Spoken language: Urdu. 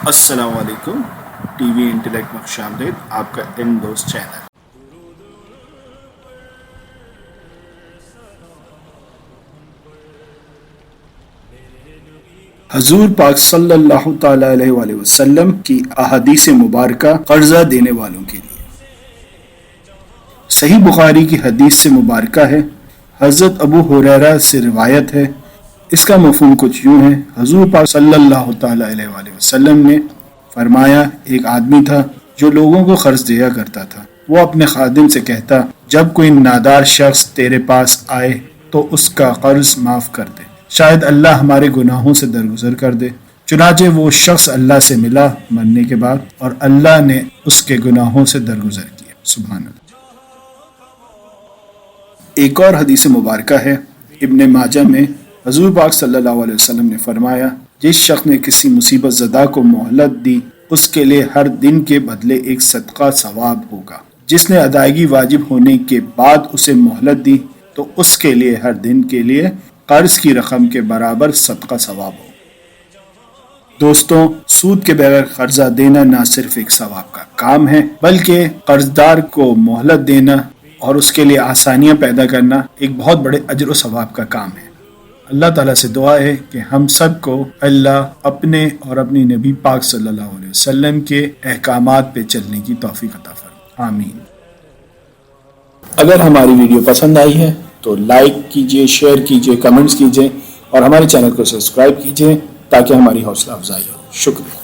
السلام علیکم، ٹی وی انٹلیکٹ میں خوش آمدید، آپ کا علم دوست چینل۔ حضور پاک صلی اللہ تعالی علیہ وآلہ وسلم کی احادیث مبارکہ قرضہ دینے والوں کے لیے۔ صحیح بخاری کی حدیث سے مبارکہ ہے، حضرت ابو ہریرہ سے روایت ہے۔ اس کا مفہوم کچھ یوں ہے، حضور پاک صلی اللہ تعالی علیہ وآلہ وسلم نے فرمایا، ایک آدمی تھا جو لوگوں کو قرض دیا کرتا تھا۔ وہ اپنے خادم سے کہتا، جب کوئی نادار شخص تیرے پاس آئے تو اس کا قرض معاف کر دے، شاید اللہ ہمارے گناہوں سے درگزر کر دے۔ چنانچہ وہ شخص اللہ سے ملا مرنے کے بعد، اور اللہ نے اس کے گناہوں سے درگزر کیا۔ سبحان اللہ۔ ایک اور حدیث مبارکہ ہے ابن ماجہ میں، حضور پاک صلی اللہ علیہ وسلم نے فرمایا، جس شخص نے کسی مصیبت زدہ کو مہلت دی، اس کے لیے ہر دن کے بدلے ایک صدقہ ثواب ہوگا۔ جس نے ادائیگی واجب ہونے کے بعد اسے مہلت دی تو اس کے لیے ہر دن کے لیے قرض کی رقم کے برابر صدقہ ثواب ہو۔ دوستوں، سود کے بغیر قرضہ دینا نہ صرف ایک ثواب کا کام ہے، بلکہ قرضدار کو مہلت دینا اور اس کے لیے آسانیاں پیدا کرنا ایک بہت بڑے اجر و ثواب کا کام ہے۔ اللہ تعالیٰ سے دعا ہے کہ ہم سب کو اللہ اپنے اور اپنی نبی پاک صلی اللہ علیہ وسلم کے احکامات پہ چلنے کی توفیق عطا فرمائے، آمین۔ اگر ہماری ویڈیو پسند آئی ہے تو لائک کیجئے، شیئر کیجئے، کمنٹس کیجئے اور ہمارے چینل کو سبسکرائب کیجئے تاکہ ہماری حوصلہ افزائی ہو۔ شکریہ۔